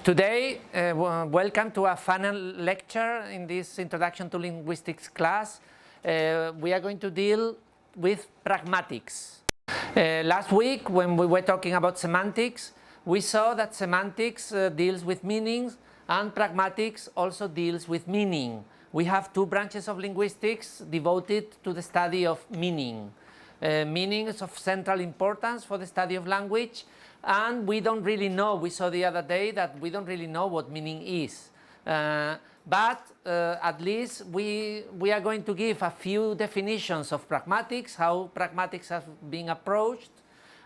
Today, welcome to a final lecture in this Introduction to Linguistics class. We are going to deal with pragmatics. Last week, when we were talking about semantics, we saw that semantics deals with meanings and pragmatics also deals with meaning. We have two branches of linguistics devoted to the study of meaning. Meaning is of central importance for the study of language, and we don't really know, we saw the other day that we don't really know what meaning is. But at least we are going to give a few definitions of pragmatics, how pragmatics have been approached,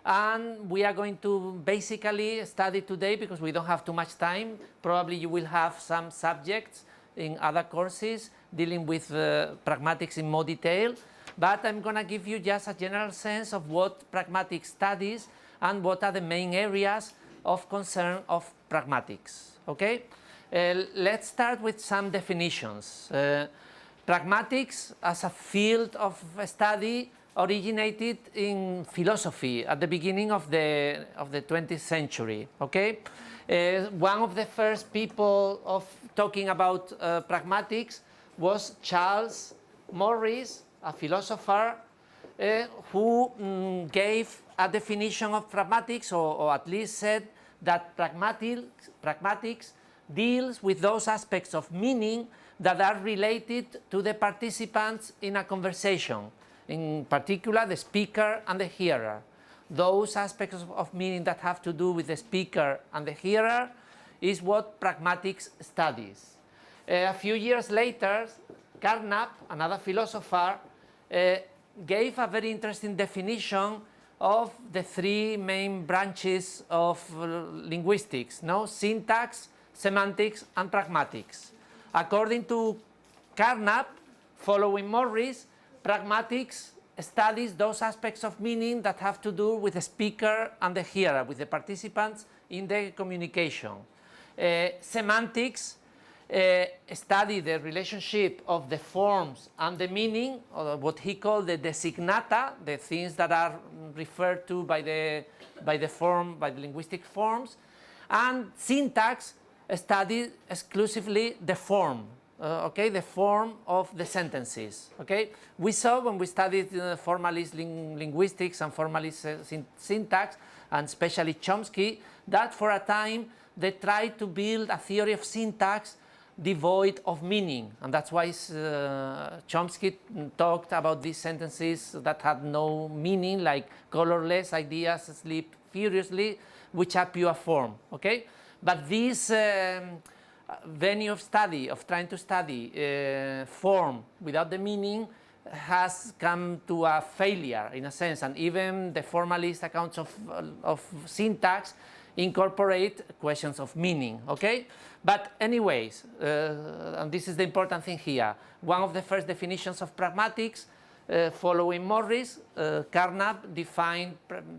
and we are going to basically study today, because we don't have too much time. Probably you will have some subjects in other courses dealing with pragmatics in more detail, but I'm going to give you just a general sense of what pragmatics studies and what are the main areas of concern of pragmatics. Okay? Let's start with some definitions. Pragmatics as a field of study originated in philosophy at the beginning of the 20th century. Okay? One of the first people of talking about pragmatics was Charles Morris, a philosopher who gave a definition of pragmatics, or at least said that pragmatics deals with those aspects of meaning that are related to the participants in a conversation, in particular the speaker and the hearer. Those aspects of meaning that have to do with the speaker and the hearer is what pragmatics studies. A few years later, Carnap, another philosopher, gave a very interesting definition of the three main branches of linguistics, syntax, semantics, and pragmatics. According to Carnap, following Morris, pragmatics studies those aspects of meaning that have to do with the speaker and the hearer, with the participants in the communication. Semantics study the relationship of the forms and the meaning, or what he called the designata, the things that are referred to by the linguistic forms, and syntax studied exclusively the form, the form of the sentences. Okay, we saw when we studied formalist linguistics and formalist syntax, and especially Chomsky, that for a time they tried to build a theory of syntax devoid of meaning, and that's why Chomsky talked about these sentences that had no meaning, like colorless ideas sleep furiously, which are pure form. Okay, but this venue of study, of trying to study form without the meaning, has come to a failure in a sense, and even the formalist accounts of syntax incorporate questions of meaning. Okay, but anyways, and this is the important thing here, one of the first definitions of pragmatics, following Morris, Carnap defined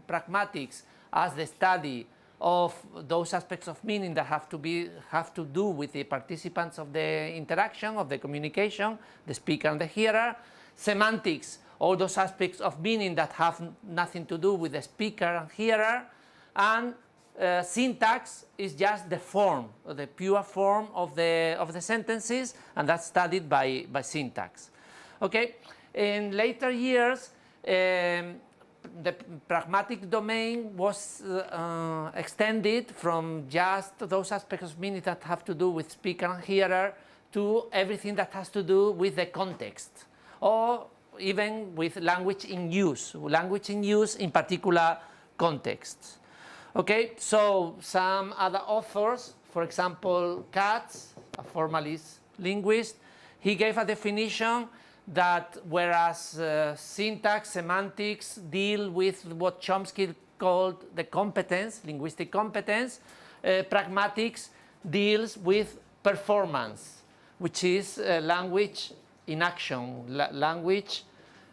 pragmatics as the study of those aspects of meaning that have to do with the participants of the interaction, of the communication, the speaker and the hearer. Semantics, all those aspects of meaning that have nothing to do with the speaker and hearer. And syntax is just the form, the pure form of the sentences, and that's studied by syntax. Okay, in later years, the pragmatic domain was extended from just those aspects of meaning that have to do with speaker and hearer to everything that has to do with the context, or even with language in use in particular contexts. Okay, so some other authors, for example, Katz, a formalist linguist, he gave a definition that whereas syntax, semantics deal with what Chomsky called the competence, linguistic competence, pragmatics deals with performance, which is language in action, language.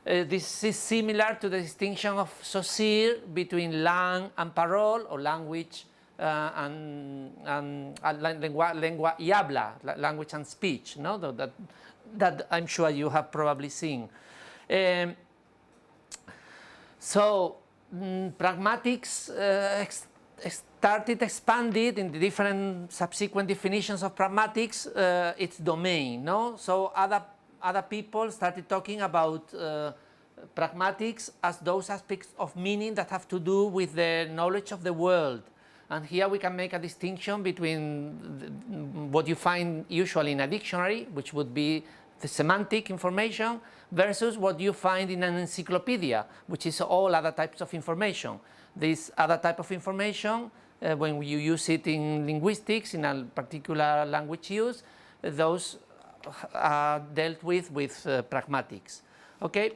This is similar to the distinction of Saussure between langue and parole, or language and lengua y habla, language and speech, that I'm sure you have probably seen. So pragmatics started expanded in the different subsequent definitions of pragmatics its domain, no? So other people started talking about pragmatics as those aspects of meaning that have to do with the knowledge of the world. And here we can make a distinction between what you find usually in a dictionary, which would be the semantic information, versus what you find in an encyclopedia, which is all other types of information. This other type of information, when you use it in linguistics, in a particular language use, those are dealt with pragmatics. Okay?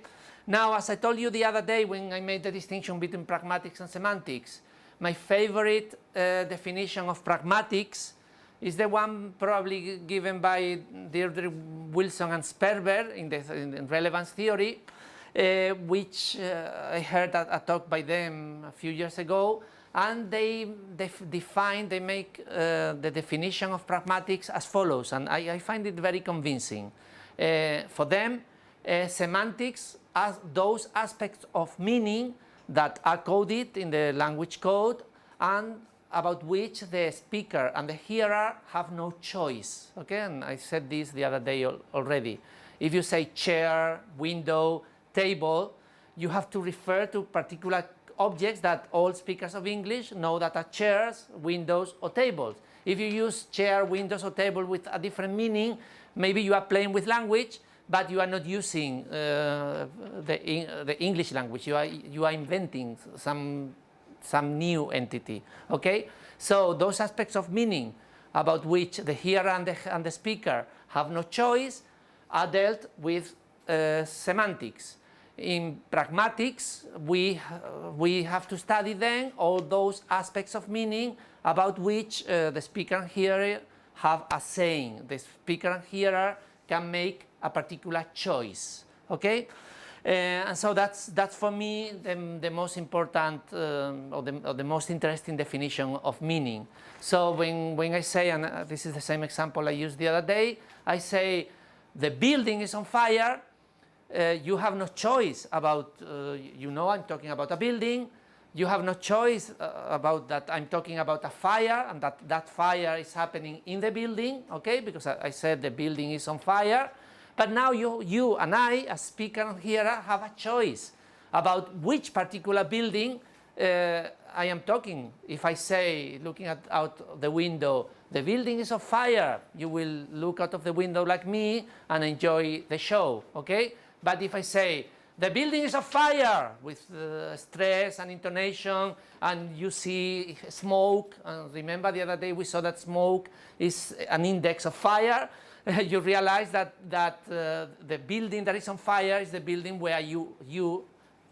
Now, as I told you the other day when I made the distinction between pragmatics and semantics, my favorite definition of pragmatics is the one probably given by Deirdre Wilson and Sperber in relevance theory, which I heard a talk by them a few years ago, and they make the definition of pragmatics as follows, and I find it very convincing. For them, semantics as those aspects of meaning that are coded in the language code and about which the speaker and the hearer have no choice. Okay, and I said this the other day already. If you say chair, window, table, you have to refer to particular objects that all speakers of English know that are chairs, windows, or tables. If you use chair, windows, or table with a different meaning, maybe you are playing with language, but you are not using the English language. You are inventing some new entity. Okay, so those aspects of meaning about which the hearer and the speaker have no choice are dealt with semantics. In pragmatics, we have to study then all those aspects of meaning about which the speaker and hearer have a saying. The speaker and hearer can make a particular choice. Okay, and so that's for me the most important or the most interesting definition of meaning. So when I say, and this is the same example I used the other day, I say the building is on fire. You have no choice about, I'm talking about a building. You have no choice about that I'm talking about a fire, and that fire is happening in the building, okay, because I said the building is on fire. But now you and I, as speaker and hearer, have a choice about which particular building I am talking. If I say, looking out the window, the building is on fire, you will look out of the window like me and enjoy the show, okay? But if I say, the building is on fire, with stress and intonation, and you see smoke, and remember the other day we saw that smoke is an index of fire, you realize that the building that is on fire is the building where you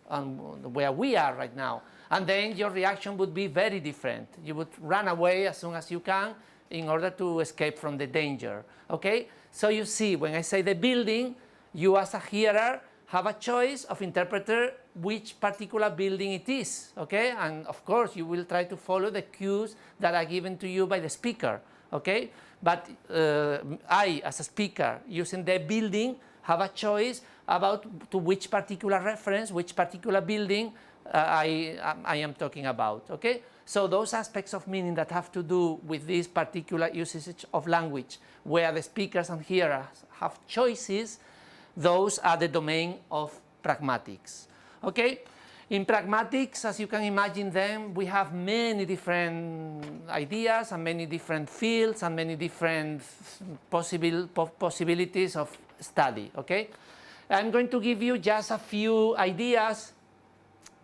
and where we are right now. And then your reaction would be very different. You would run away as soon as you can in order to escape from the danger, okay? So you see, when I say the building, you as a hearer have a choice of interpreter which particular building it is, okay? And of course, you will try to follow the cues that are given to you by the speaker, okay? But I, as a speaker, using the building, have a choice about to which particular reference, which particular building I am talking about, okay? So those aspects of meaning that have to do with this particular usage of language, where the speakers and hearers have choices, those are the domain of pragmatics, okay? In pragmatics, as you can imagine them, we have many different ideas and many different fields and many different possibilities of study, okay? I'm going to give you just a few ideas.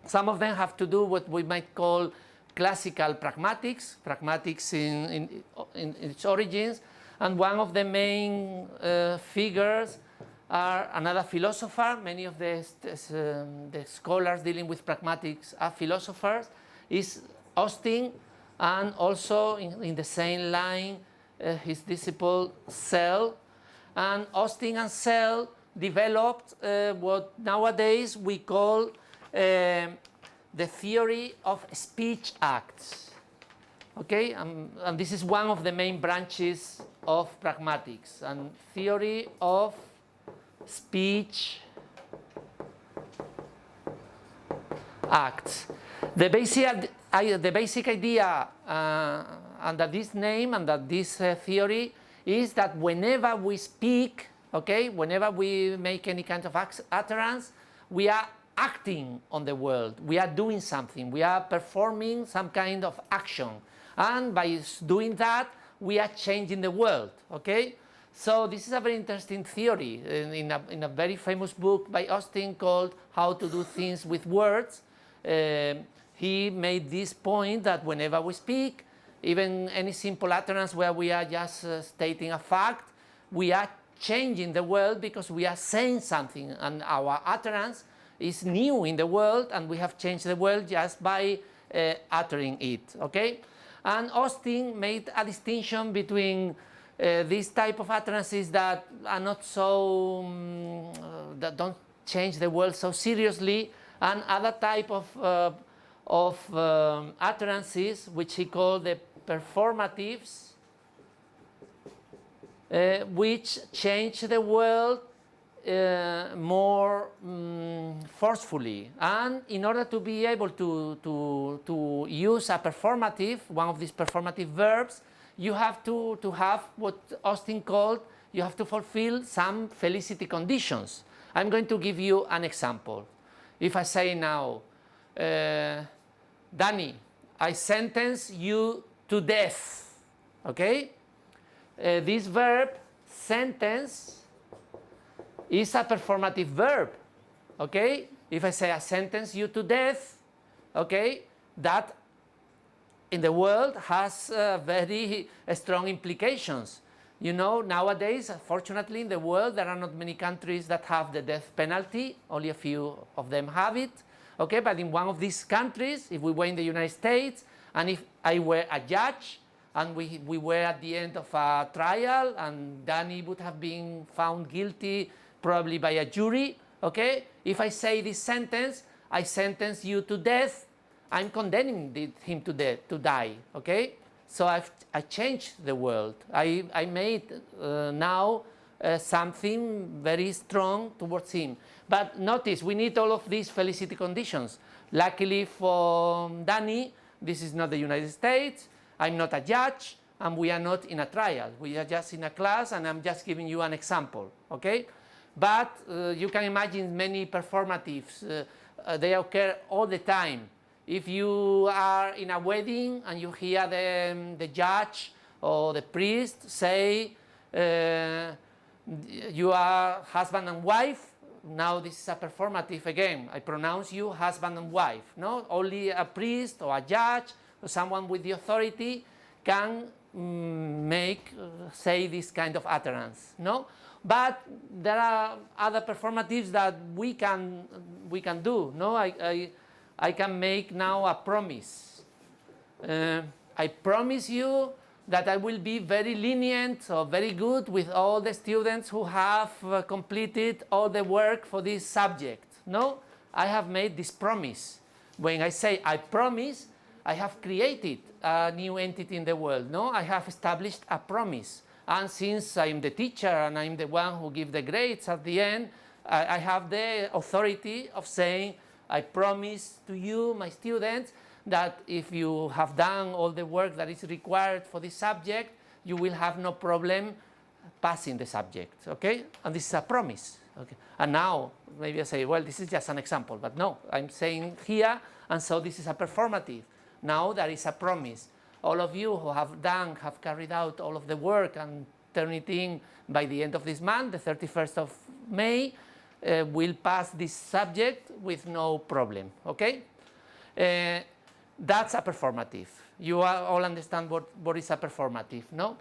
Some of them have to do what we might call classical pragmatics in its origins, and one of the main figures are another philosopher. Many of the scholars dealing with pragmatics are philosophers, is Austin, and also in the same line his disciple Searle. And Austin and Searle developed what nowadays we call the theory of speech acts. Okay, and this is one of the main branches of pragmatics, and theory of speech acts. The basic the basic idea under this name, under this theory, is that whenever we speak, okay, whenever we make any kind of utterance, we are acting on the world. We are doing something. We are performing some kind of action. And by doing that, we are changing the world, okay? So this is a very interesting theory in a very famous book by Austin called How to Do Things with Words. He made this point that whenever we speak, even any simple utterance where we are just stating a fact, we are changing the world because we are saying something, and our utterance is new in the world, and we have changed the world just by uttering it, okay? And Austin made a distinction between this type of utterances that are not so, that don't change the world so seriously, and other type of utterances, which he called the performatives, which change the world more forcefully. And in order to be able to use a performative, one of these performative verbs, you have to have what Austin called, you have to fulfill some felicity conditions. I'm going to give you an example. If I say now, Danny, I sentence you to death, okay? This verb, sentence, is a performative verb, okay? If I say I sentence you to death, okay, that in the world has very strong implications. You know, nowadays, fortunately, in the world, there are not many countries that have the death penalty. Only a few of them have it. Okay, but in one of these countries, if we were in the United States, and if I were a judge, and we were at the end of a trial, and Danny would have been found guilty probably by a jury, okay? If I say this sentence, I sentence you to death, I'm condemning him to die, okay? So I changed the world. I made now something very strong towards him. But notice, we need all of these felicity conditions. Luckily for Danny, this is not the United States, I'm not a judge, and we are not in a trial. We are just in a class, and I'm just giving you an example, okay? But you can imagine many performatives. They occur all the time. If you are in a wedding and you hear the judge or the priest say, you are husband and wife, now this is a performative again. I pronounce you husband and wife. No? Only a priest or a judge or someone with the authority can say this kind of utterance. No? But there are other performatives that we can do. No? I can make now a promise. I promise you that I will be very lenient or very good with all the students who have completed all the work for this subject. No, I have made this promise. When I say I promise, I have created a new entity in the world. No, I have established a promise. And since I am the teacher and I'm the one who gives the grades at the end, I have the authority of saying, I promise to you, my students, that if you have done all the work that is required for this subject, you will have no problem passing the subject, okay? And this is a promise, okay? And now, maybe I say, well, this is just an example, but no, I'm saying here, and so this is a performative. Now there is a promise. All of you who have carried out all of the work and turn it in by the end of this month, the 31st of May, will pass this subject with no problem, okay? That's a performative. You all understand what is a performative, no?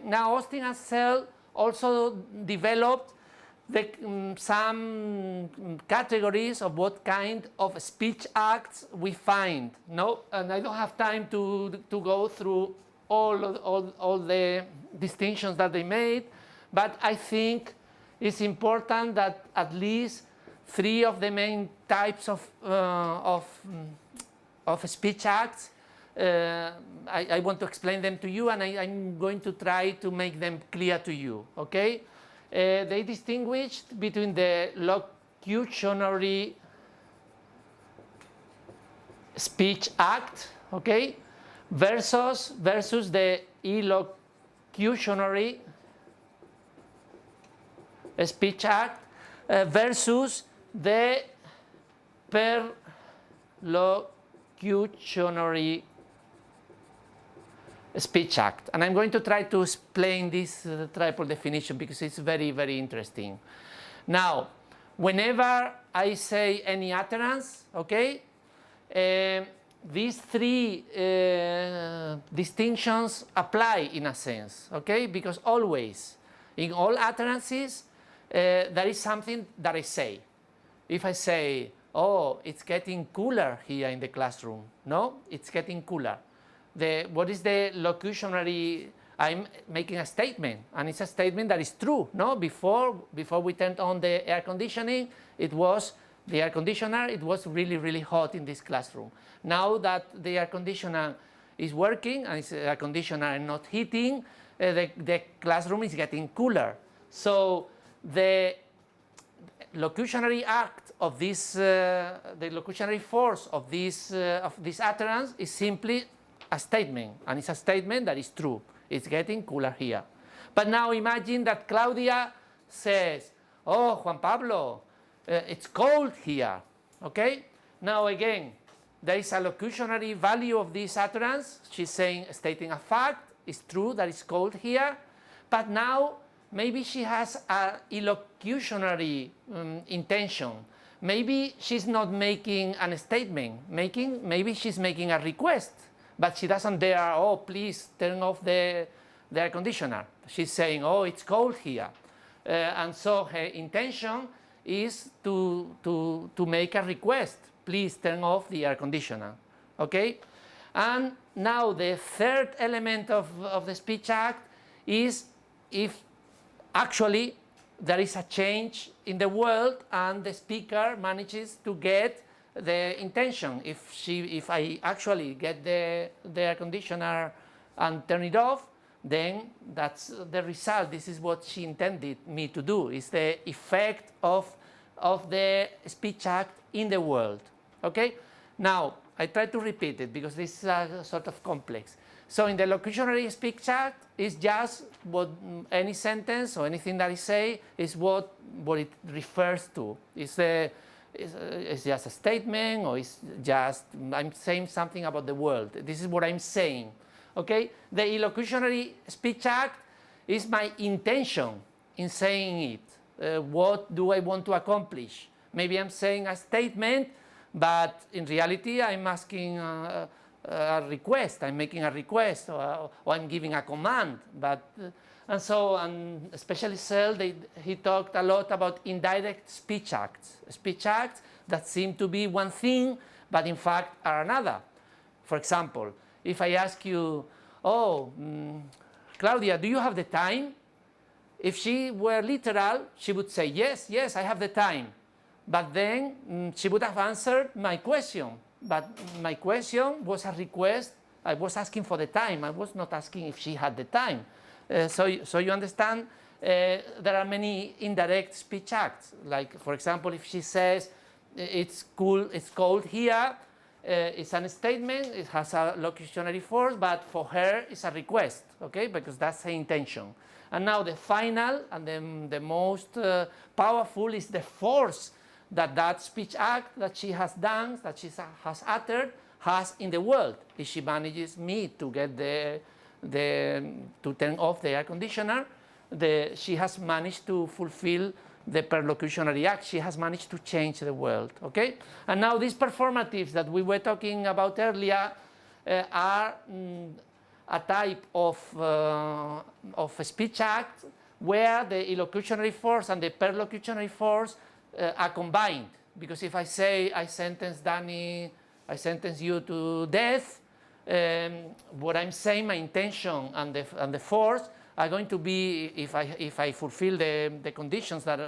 Now, Austin and Searle also developed some categories of what kind of speech acts we find, no? And I don't have time to go through all the distinctions that they made, but I think it's important that at least 3 of the main types of speech acts, I want to explain them to you, and I'm going to try to make them clear to you, okay? They distinguished between the locutionary speech act, okay, versus the elocutionary speech act versus the perlocutionary speech act. And I'm going to try to explain this triple definition because it's very, very interesting. Now, whenever I say any utterance, okay, these three distinctions apply in a sense, okay, because always, in all utterances, there is something that I say. If I say, oh, it's getting cooler here in the classroom, no, it's getting cooler. What is the locutionary? I'm making a statement, and it's a statement that is true. No, before we turned on the air conditioning, it was the air conditioner. It was really, really hot in this classroom. Now that the air conditioner is working and it's air conditioner and not heating, the classroom is getting cooler. So the locutionary act of this, the locutionary force of this utterance is simply a statement, and it's a statement that is true. It's getting cooler here. But now imagine that Claudia says, oh, Juan Pablo, it's cold here, okay? Now again, there is a locutionary value of this utterance. She's stating a fact. It's true that it's cold here. But now maybe she has an elocutionary intention. Maybe she's not making a statement. Maybe she's making a request. But she doesn't dare, oh, please turn off the air conditioner. She's saying, oh, it's cold here. And so her intention is to make a request. Please turn off the air conditioner. Okay? And now the third element of the speech act is if actually there is a change in the world and the speaker manages to get the intention. If I actually get the air conditioner and turn it off, then that's the result. This is what she intended me to do. It's the effect of the speech act in the world. Okay? Now, I try to repeat it because this is sort of complex. So in the locutionary speech act, it's just what any sentence or anything that I say is what it refers to. It's just a statement, or it's just I'm saying something about the world. This is what I'm saying. Okay? The elocutionary speech act is my intention in saying it. What do I want to accomplish? Maybe I'm saying a statement, but in reality I'm asking a request. I'm making a request, or I'm giving a command. And especially Searle, he talked a lot about indirect speech acts that seem to be one thing, but in fact are another. For example, if I ask you, oh, Claudia, do you have the time? If she were literal, she would say, yes, I have the time. But then she would have answered my question. But my question was a request. I was asking for the time. I was not asking if she had the time. So you understand, there are many indirect speech acts. Like, for example, if she says, it's cold here, it's a statement, it has a locutionary force, but for her it's a request, okay, because that's her intention. And now the final and the most powerful is the force that speech act that she has done, that she has uttered, has in the world. If she manages me to get to turn off the air conditioner, she has managed to fulfill the perlocutionary act. She has managed to change the world. Okay, and now these performatives that we were talking about earlier are a type of a speech act where the elocutionary force and the perlocutionary force are combined. Because if I say I sentence Danny, I sentence you to death, what I'm saying, my intention and the force are going to be, if I fulfill the conditions that,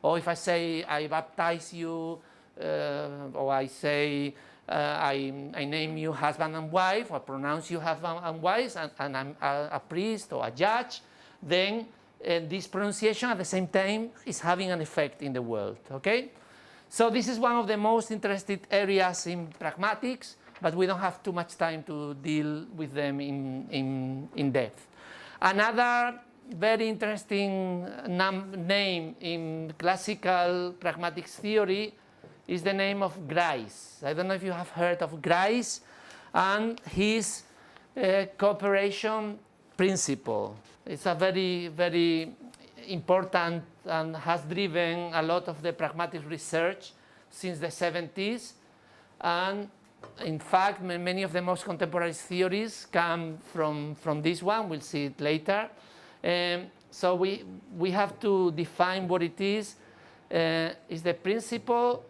or if I say I baptize you, or I say I name you husband and wife, or pronounce you husband and wife, and I'm a priest or a judge, then this pronunciation at the same time is having an effect in the world. Okay, so this is one of the most interesting areas in pragmatics. but we don't have too much time to deal with them in depth. Another very interesting name in classical pragmatics theory is the name of Grice. I don't know if you have heard of Grice and his cooperation principle. It's a very, very important and has driven a lot of the pragmatic research since the 70s. And in fact, many of the most contemporary theories come from this one. We'll see it later. So we have to define what it is. Is the principle,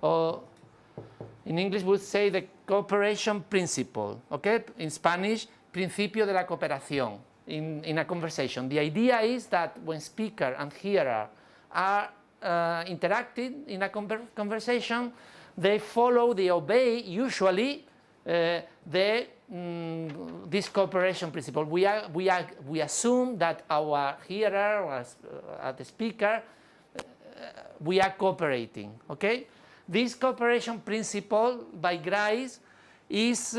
or in English we'll say the cooperation principle, okay? In Spanish, principio de la cooperación in a conversation. The idea is that when speaker and hearer are interacting in a conversation, they follow, they obey usually this cooperation principle. We assume that our hearer or the speaker, we are cooperating, okay? This cooperation principle by Grice is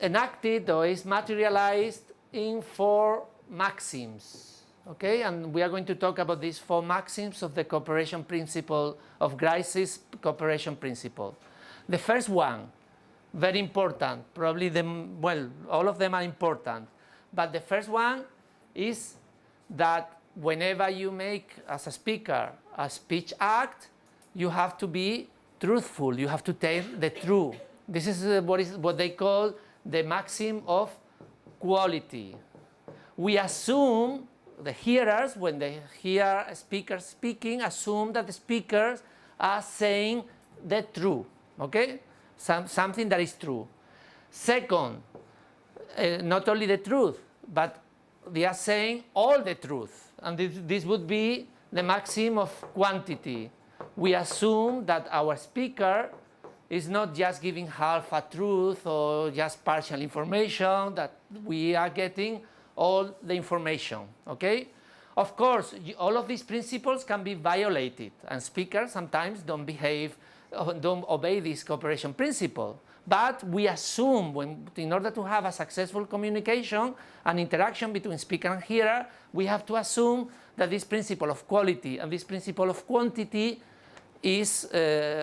enacted or is materialized in 4 maxims, okay? And we are going to talk about these 4 maxims of the cooperation principle, of Grice's cooperation principle. The first one, very important, probably well, all of them are important, but the first one is that whenever you make, as a speaker, a speech act, you have to be truthful, you have to tell the truth. This is what they call the maxim of quality. We assume, the hearers, when they hear a speaker speaking, assume that the speakers are saying the truth, okay? Something that is true. Second, not only the truth, but they are saying all the truth. And this would be the maxim of quantity. We assume that our speaker is not just giving half a truth or just partial information, that we are getting all the information, okay? Of course, all of these principles can be violated, and speakers sometimes don't obey this cooperation principle. But we assume, in order to have a successful communication and interaction between speaker and hearer, we have to assume that this principle of quality and this principle of quantity is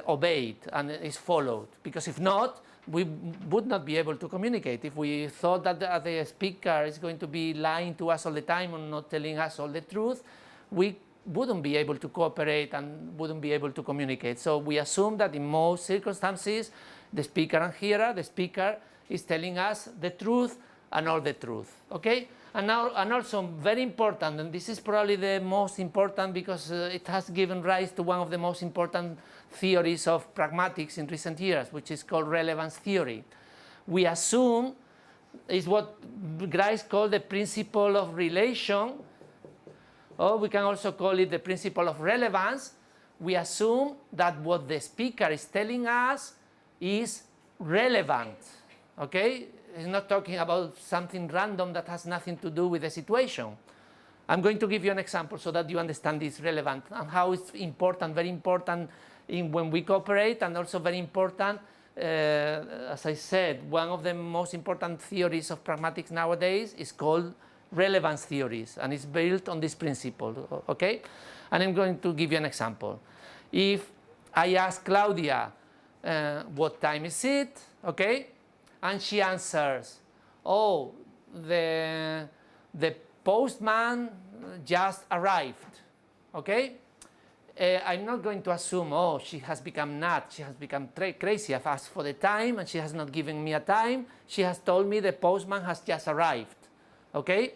obeyed and is followed. Because if not, we would not be able to communicate. If we thought that the speaker is going to be lying to us all the time and not telling us all the truth, we wouldn't be able to cooperate and wouldn't be able to communicate. So we assume that in most circumstances, the speaker and hearer, the speaker is telling us the truth and all the truth, okay? And also very important, and this is probably the most important because it has given rise to one of the most important theories of pragmatics in recent years, which is called relevance theory. We assume, is what Grice called the principle of relation, or we can also call it the principle of relevance. We assume that what the speaker is telling us is relevant, okay? It's not talking about something random that has nothing to do with the situation. I'm going to give you an example so that you understand this relevant and how it's important, very important when we cooperate, and also very important, as I said, one of the most important theories of pragmatics nowadays is called relevance theories, and it's built on this principle, okay? And I'm going to give you an example. If I ask Claudia, what time is it, okay? And she answers, oh, the postman just arrived, okay? I'm not going to assume, oh, she has become nuts, she has become crazy. I've asked for the time and she has not given me a time. She has told me the postman has just arrived, okay?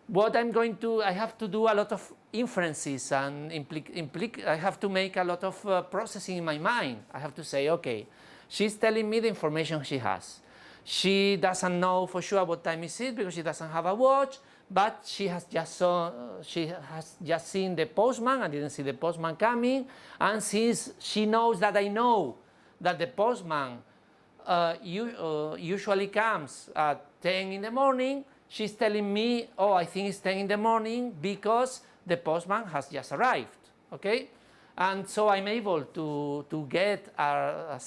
What I'm going to, I have to do a lot of inferences and I have to make a lot of processing in my mind. I have to say, okay, she's telling me the information she has. She doesn't know for sure what time is it because she doesn't have a watch, but she has just seen the postman and didn't see the postman coming. And since she knows that I know that the postman usually comes at 10 in the morning, she's telling me, oh, I think it's 10 in the morning because the postman has just arrived, okay? And so I'm able to get a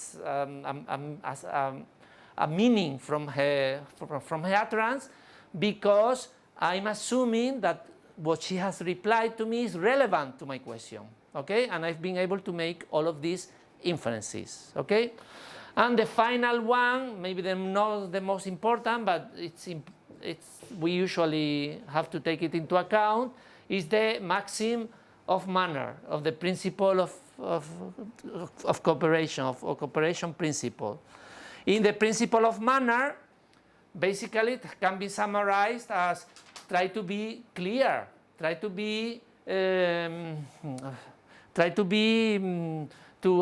meaning from her utterance, because I'm assuming that what she has replied to me is relevant to my question, okay? And I've been able to make all of these inferences, okay? And the final one, maybe not the most important, but we usually have to take it into account, is the maxim of manner, of the principle of cooperation, or cooperation principle. In the principle of manner, basically it can be summarized as try to be clear, try to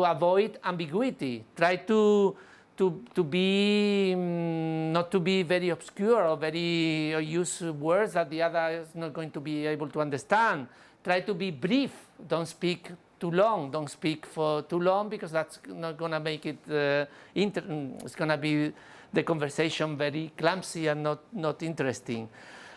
avoid ambiguity, try to be not to be very obscure or use words that the other is not going to be able to understand. Try to be brief. Don't speak too long. Don't speak for too long, because that's not going to make it. It's going to be the conversation very clumsy and not interesting.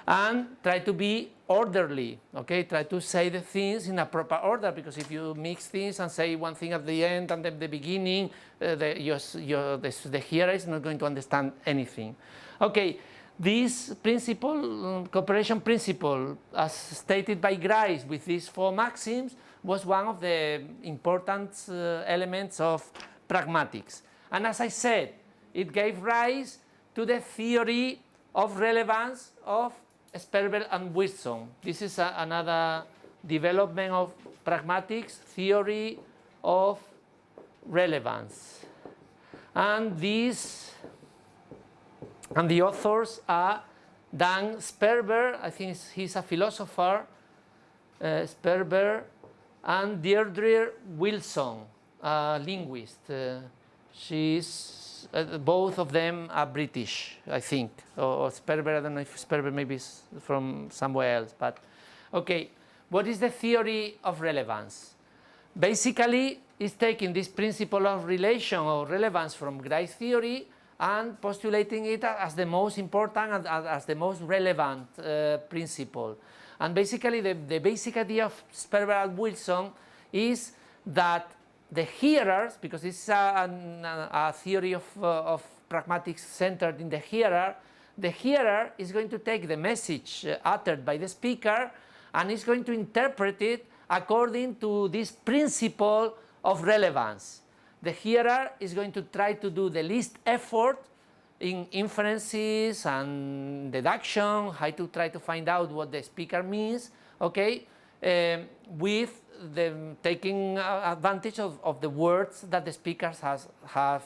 And try to be orderly. Okay, try to say the things in a proper order, because if you mix things and say one thing at the end and then the beginning, the hearer is not going to understand anything. Okay. This principle, cooperation principle, as stated by Grice with these 4 maxims, was one of the important elements of pragmatics. And as I said, it gave rise to the theory of relevance of Sperber and Wilson. This is another development of pragmatics, theory of relevance. And the authors are Dan Sperber, I think he's a philosopher, Sperber, and Deirdre Wilson, a linguist. Both of them are British, I think. Or Sperber, I don't know if Sperber maybe is from somewhere else. But okay, what is the theory of relevance? Basically, it's taking this principle of relation or relevance from Grice theory and postulating it as the most important and as the most relevant principle. And basically the basic idea of Sperber and Wilson is that the hearers, because this is a theory of pragmatics centered in the hearer is going to take the message uttered by the speaker and is going to interpret it according to this principle of relevance. The hearer is going to try to do the least effort in inferences and deduction, how to try to find out what the speaker means, okay, with taking advantage of the words that the speakers have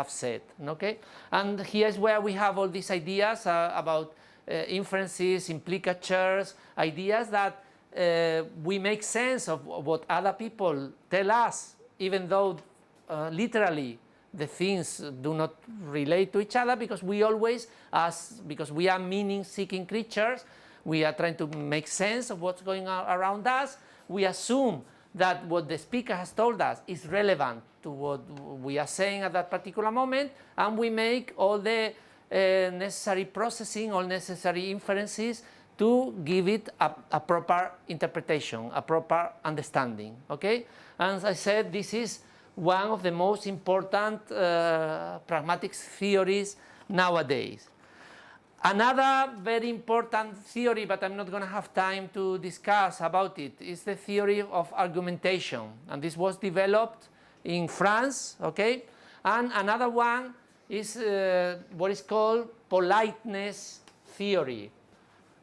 said, okay? And here's where we have all these ideas about inferences, implicatures, ideas that we make sense of what other people tell us, even though literally the things do not relate to each other, because we always, because we are meaning-seeking creatures, we are trying to make sense of what's going on around us. We assume that what the speaker has told us is relevant to what we are saying at that particular moment, and we make all the necessary processing, all necessary inferences to give it a proper interpretation, a proper understanding, okay? And as I said, this is one of the most important pragmatic theories nowadays. Another very important theory, but I'm not going to have time to discuss about it, is the theory of argumentation. And this was developed in France, okay? And another one is what is called politeness theory.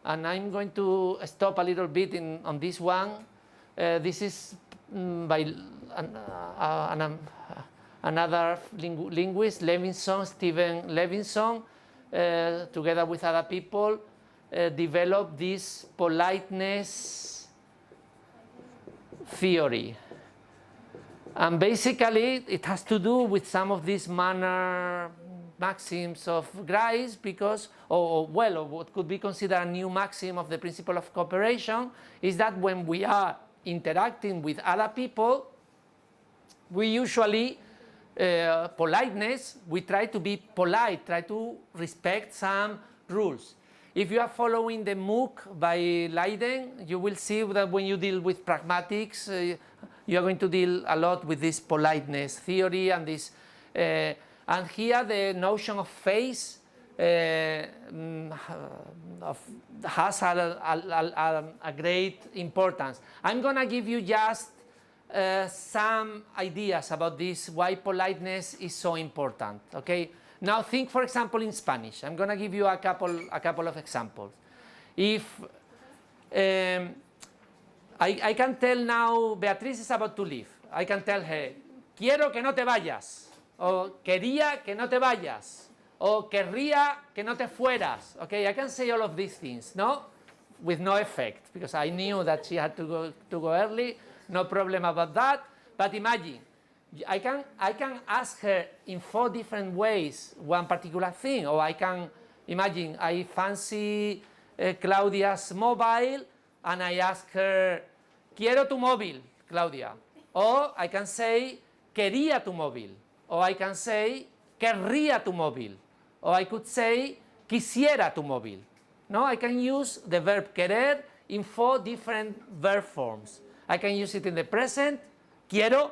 And I'm going to stop a little bit on this one. This is by another linguist, Stephen Levinson, together with other people, developed this politeness theory. And basically, it has to do with some of these manner maxims of Grice, because, or what could be considered a new maxim of the principle of cooperation, is that when we are interacting with other people, we usually, politeness, we try to be polite, try to respect some rules. If you are following the MOOC by Leiden, you will see that when you deal with pragmatics, you are going to deal a lot with this politeness theory and this, and here the notion of face has a great importance. I'm going to give you just some ideas about this, why politeness is so important. Okay. Now think, for example, in Spanish. I'm going to give you a couple of examples. If I can tell now, Beatriz is about to leave. I can tell her, quiero que no te vayas, o quería que no te vayas, o querría que no te fueras. Okay, I can say all of these things, no? With no effect, because I knew that she had to go early. No problem about that. But imagine, I can ask her in 4 different ways one particular thing, or I can imagine I fancy Claudia's mobile, and I ask her, quiero tu móvil, Claudia. Or I can say, quería tu móvil. Or I can say, querría tu móvil. Or I could say, quisiera tu móvil. No, I can use the verb querer in 4 different verb forms. I can use it in the present, quiero.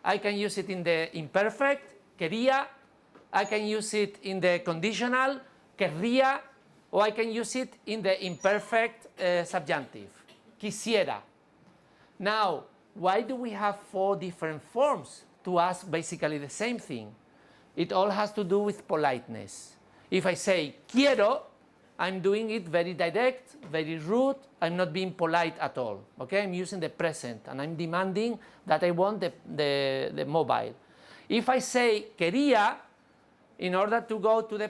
I can use it in the imperfect, quería. I can use it in the conditional, querría. Or I can use it in the imperfect subjunctive, quisiera. Now, why do we have 4 different forms to ask basically the same thing? It all has to do with politeness. If I say quiero, I'm doing it very direct, very rude. I'm not being polite at all. Okay, I'm using the present, and I'm demanding that I want the mobile. If I say quería, in order to go to the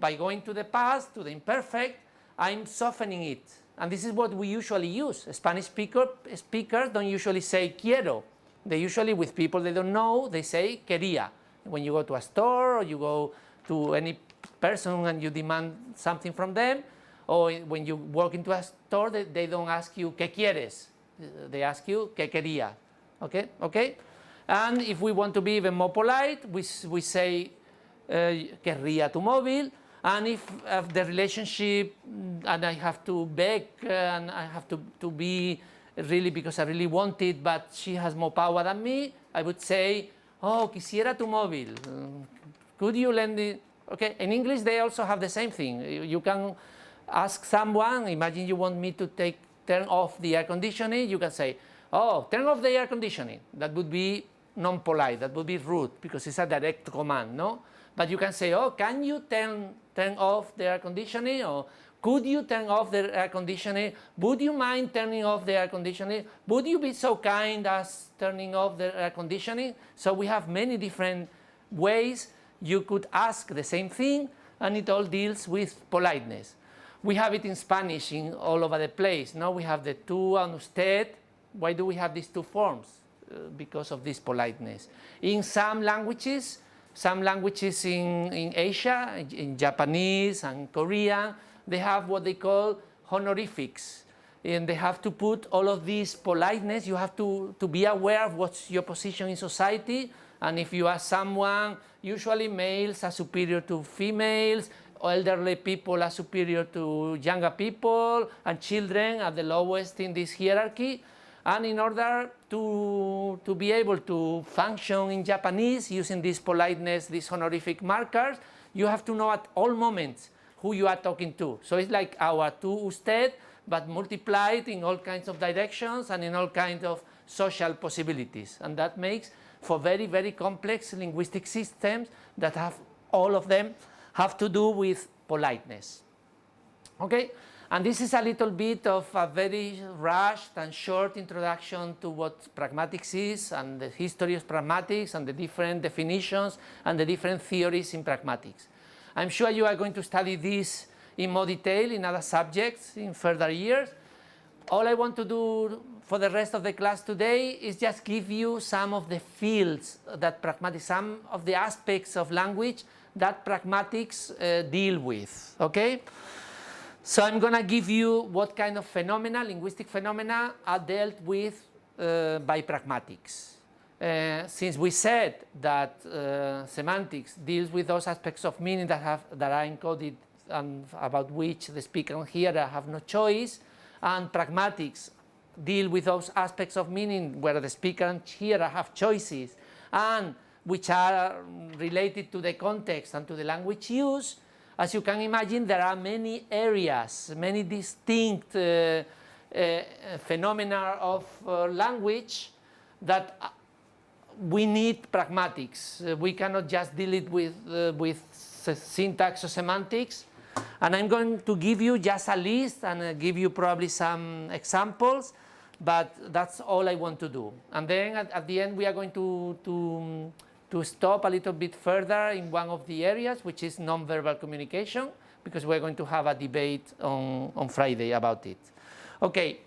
by going to the past, to the imperfect, I'm softening it. And this is what we usually use. Spanish speakers don't usually say quiero. They usually, with people they don't know, they say quería. When you go to a store, or you go to any person and you demand something from them, or when you walk into a store, they don't ask you ¿qué quieres? They ask you ¿qué quería? Okay? Okay? And if we want to be even more polite, we say querría tu móvil. And if the relationship, and I have to beg, and I have to be really, because I really want it, but she has more power than me, I would say, oh, quisiera tu móvil. Could you lend it? Okay, in English they also have the same thing. You can ask someone, imagine you want me to turn off the air conditioning, you can say, oh, turn off the air conditioning. That would be non-polite, that would be rude, because it's a direct command, no? But you can say, oh, can you turn off the air conditioning? Or could you turn off the air conditioning? Would you mind turning off the air conditioning? Would you be so kind as turning off the air conditioning? So we have many different ways you could ask the same thing, and it all deals with politeness. We have it in Spanish in all over the place. Now we have the tú and usted. Why do we have these 2 forms? Because of this politeness. In some languages in Asia, in Japanese and Korean, they have what they call honorifics. And they have to put all of this politeness. You have to be aware of what's your position in society. And if you are someone, usually males are superior to females, elderly people are superior to younger people, and children are the lowest in this hierarchy. And in order to be able to function in Japanese using this politeness, these honorific markers, you have to know at all moments who you are talking to. So it's like our tú, usted, but multiplied in all kinds of directions and in all kinds of social possibilities. And that makes for very, very complex linguistic systems that have, all of them have to do with politeness. Okay? And this is a little bit of a very rushed and short introduction to what pragmatics is, and the history of pragmatics, and the different definitions and the different theories in pragmatics. I'm sure you are going to study this in more detail in other subjects in further years. All I want to do for the rest of the class today is just give you some of the fields that pragmatics, some of the aspects of language that pragmatics deal with, okay? So I'm going to give you what kind of phenomena, linguistic phenomena, are dealt with by pragmatics. Since we said that semantics deals with those aspects of meaning that are encoded and about which the speaker here have no choice, and pragmatics deal with those aspects of meaning where the speaker and hearer have choices, and which are related to the context and to the language use, as you can imagine, there are many areas, many distinct phenomena of language that we need pragmatics. We cannot just deal it with syntax or semantics. And I'm going to give you just a list and give you probably some examples, but that's all I want to do. And then at the end we are going to stop a little bit further in one of the areas, which is nonverbal communication, because we're going to have a debate on Friday about it. Okay,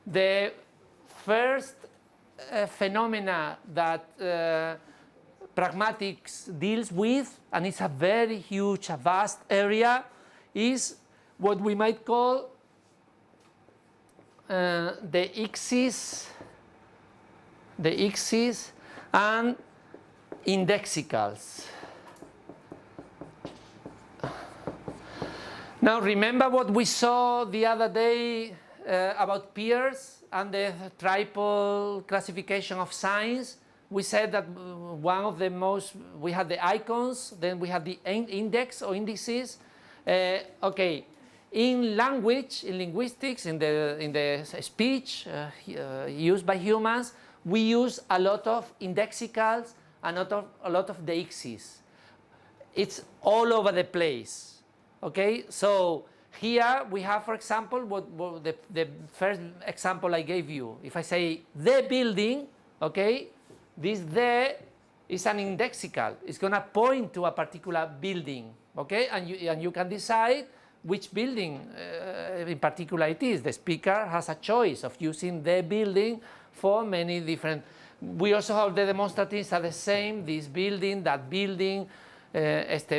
the first phenomena that pragmatics deals with, and it's a very huge, a vast area, is what we might call the ixes and indexicals. Now remember what we saw the other day about pairs and the triple classification of signs. We said that one of the most, we had the icons, then we had the index or indices. Okay, in language, in linguistics, in the speech used by humans, we use a lot of indexicals and a lot of deixis. It's all over the place. Okay, so here we have, for example, the first example I gave you. If I say the building, okay, this "the" is an indexical. It's going to point to a particular building, okay, and you can decide which building in particular it is. The speaker has a choice of using the building for many different. We also have the demonstratives are the same. This building, that building, este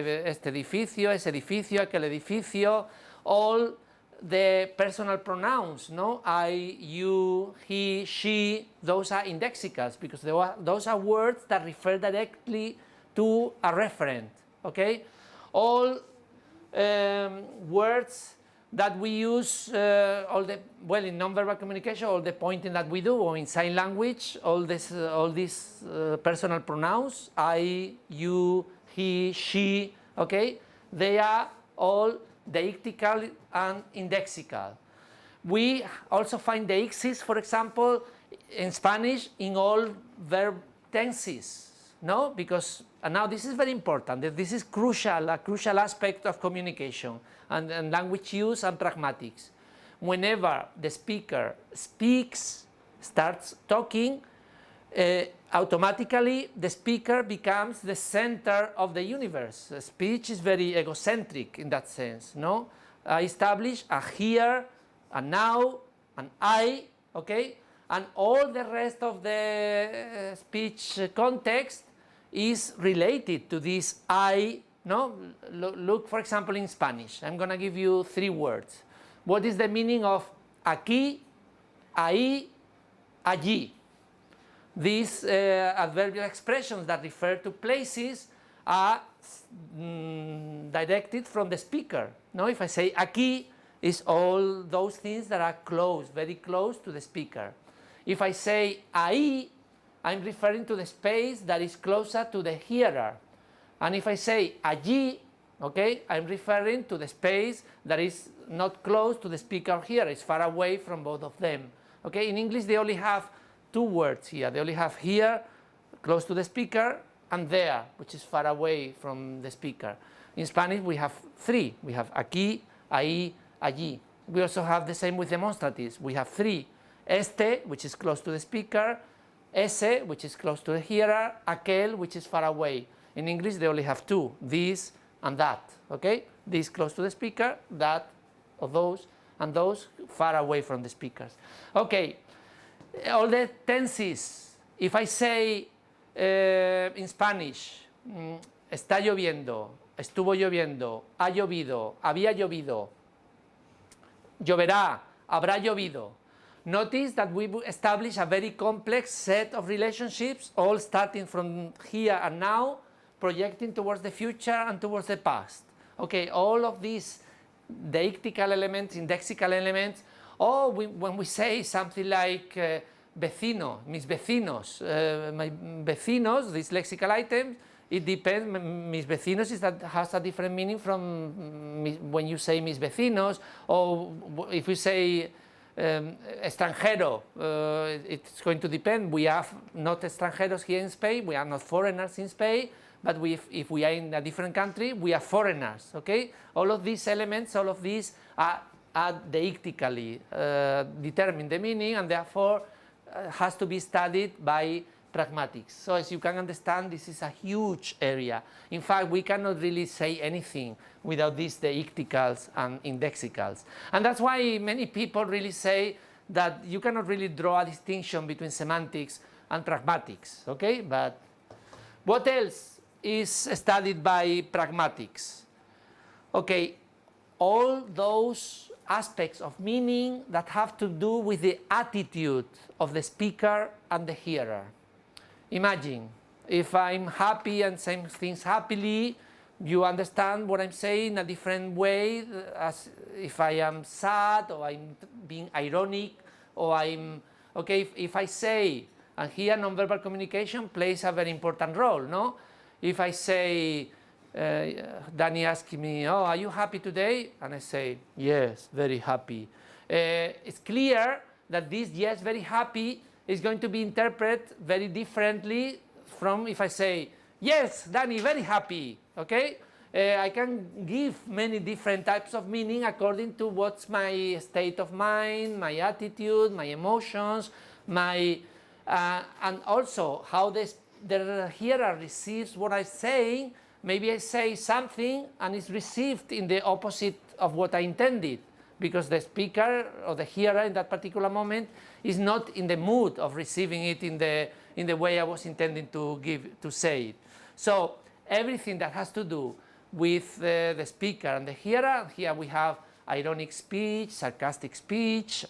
edificio, ese edificio, aquel edificio. All the personal pronouns, no? I, you, he, she, those are indexicals because those are words that refer directly to a referent, okay? All words that we use, well, in nonverbal communication, all the pointing that we do, or in sign language, all these personal pronouns, I, you, he, she, okay? They are all deictical and indexical. We also find deixis, for example, in Spanish in all verb tenses, no? Because, and now this is very important, this is crucial, a crucial aspect of communication and language use and pragmatics. Whenever the speaker speaks, starts talking, automatically the speaker becomes the center of the universe. Speech is very egocentric in that sense, no? I establish a here, a now, an I, okay? And all the rest of the speech context is related to this I, no? Look, for example, in Spanish. I'm going to give you 3 words. What is the meaning of aquí, ahí, allí? These adverbial expressions that refer to places are directed from the speaker. No, if I say aquí, is all those things that are close, very close to the speaker. If I say ahí, I'm referring to the space that is closer to the hearer. And if I say allí, okay, I'm referring to the space that is not close to the speaker or hearer. It's far away from both of them. Okay, in English they only have 2 words here. They only have here, close to the speaker, and there, which is far away from the speaker. In Spanish we have 3. We have aquí, ahí, allí. We also have the same with demonstratives. We have 3. Este, which is close to the speaker, ese, which is close to the hearer, aquel, which is far away. In English they only have 2, this and that, okay? This close to the speaker, that, or those, and those far away from the speakers. Okay, all the tenses. If I say in Spanish, está lloviendo, estuvo lloviendo, ha llovido, había llovido, lloverá, habrá llovido. Notice that we establish a very complex set of relationships, all starting from here and now, projecting towards the future and towards the past. Okay, all of these deictical elements, indexical elements, Or when we say something like vecino, mis vecinos, my vecinos, this lexical item, it depends. Mis vecinos has a different meaning from when you say mis vecinos, or if we say extranjero, it's going to depend. We have not extranjeros here in Spain, we are not foreigners in Spain, but if we are in a different country, we are foreigners, okay? All of these elements, all of these are deictically determine the meaning, and therefore has to be studied by pragmatics. So as you can understand, this is a huge area. In fact, we cannot really say anything without these deicticals and indexicals. And that's why many people really say that you cannot really draw a distinction between semantics and pragmatics, okay? But what else is studied by pragmatics? Okay, all those aspects of meaning that have to do with the attitude of the speaker and the hearer. Imagine, if I'm happy and saying things happily, you understand what I'm saying in a different way as if I am sad, or I'm being ironic, or I'm, okay, if I say, and here nonverbal communication plays a very important role, no? If I say, Danny asks me, oh, are you happy today? And I say, yes, very happy. It's clear that this yes, very happy is going to be interpreted very differently from if I say, yes, Danny, very happy, okay? I can give many different types of meaning according to what's my state of mind, my attitude, my emotions, my, and also how the hearer receives what I'm saying. Maybe I say something and it's received in the opposite of what I intended, because the speaker or the hearer in that particular moment is not in the mood of receiving it in the way I was intending to say it. So everything that has to do with the speaker and the hearer, here we have ironic speech, sarcastic speech,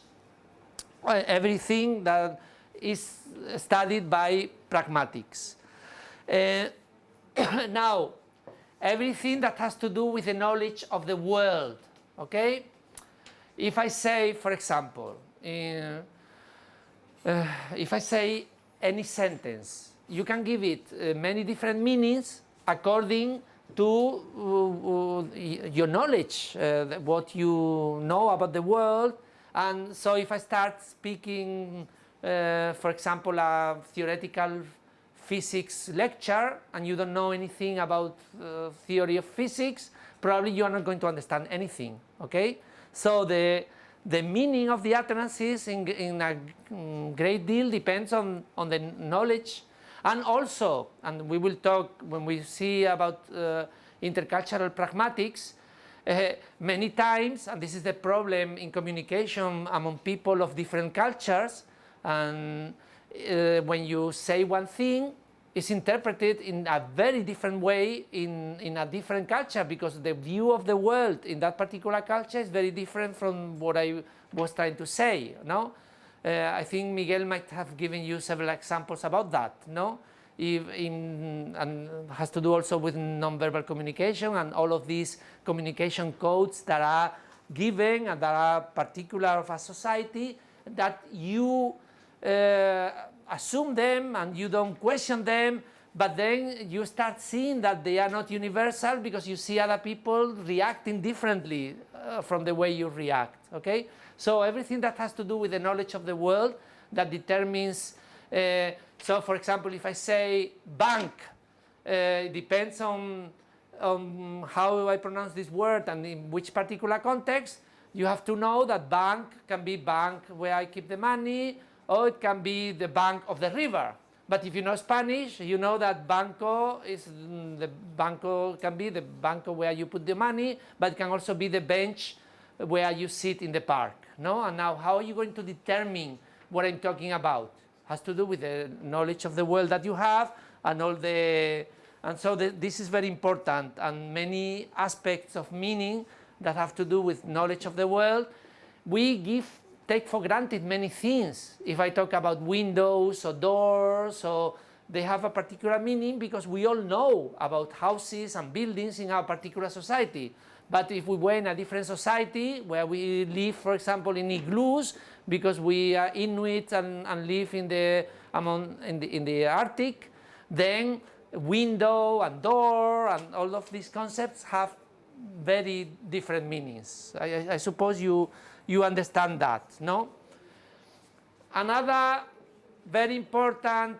everything that is studied by pragmatics. Now, everything that has to do with the knowledge of the world, okay? If I say, for example, if I say any sentence, you can give it many different meanings according to your knowledge, what you know about the world. And so if I start speaking, for example, a theoretical physics lecture, and you don't know anything about theory of physics, probably you are not going to understand anything, okay? So the meaning of the utterances in a great deal depends on the knowledge, and also, and we will talk when we see about intercultural pragmatics, many times, and this is the problem in communication among people of different cultures, and when you say one thing, it's interpreted in a very different way in a different culture, because the view of the world in that particular culture is very different from what I was trying to say, no? I think Miguel might have given you several examples about that, no? And has to do also with nonverbal communication and all of these communication codes that are given and that are particular of a society, that you assume them and you don't question them, but then you start seeing that they are not universal because you see other people reacting differently from the way you react, okay? So everything that has to do with the knowledge of the world that determines, so for example, if I say bank, it depends on how I pronounce this word and in which particular context. You have to know that bank can be bank where I keep the money, or it can be the bank of the river. But if you know Spanish, you know that banco is the banco can be the banco where you put the money, but it can also be the bench where you sit in the park, no? And now, how are you going to determine what I'm talking about? Has to do with the knowledge of the world that you have, and all the, and so this is very important, and many aspects of meaning that have to do with knowledge of the world. We take for granted many things. If I talk about windows or doors, or they have a particular meaning because we all know about houses and buildings in our particular society. But if we were in a different society where we live, for example, in igloos because we are Inuit and live in the Arctic, then window and door and all of these concepts have very different meanings. I suppose you understand that, no? Another very important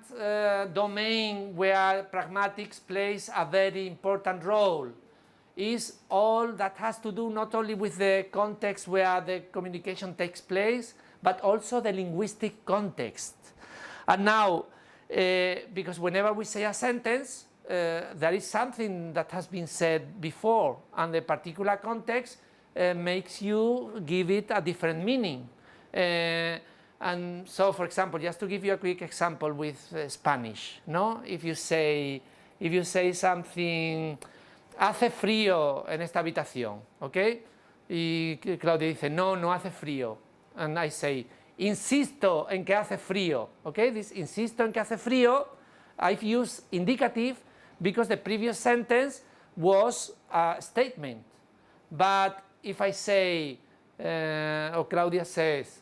domain where pragmatics plays a very important role is all that has to do not only with the context where the communication takes place, but also the linguistic context. And now, because whenever we say a sentence, there is something that has been said before, and the particular context makes you give it a different meaning. And so, for example, just to give you a quick example with Spanish, no? If you say something, hace frío en esta habitación, ¿ok? Y Claudia dice, no, no hace frío. And I say, insisto en que hace frío, ¿ok? This insisto en que hace frío, I've used indicative because the previous sentence was a statement. But if I say, or Claudia says,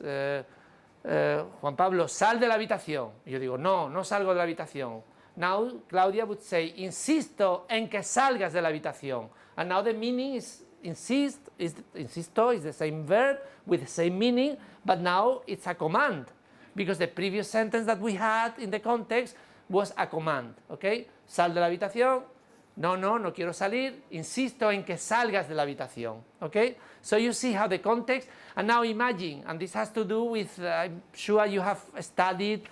Juan Pablo, sal de la habitación. Y yo digo, no, no salgo de la habitación. Now Claudia would say, insisto en que salgas de la habitación. And now the meaning is insisto is the same verb with the same meaning, but now it's a command. Because the previous sentence that we had in the context was a command. Okay? Sal de la habitación. No, no, no quiero salir. Insisto en que salgas de la habitación. Okay? So you see how the context, and now imagine, and this has to do with, I'm sure you have studied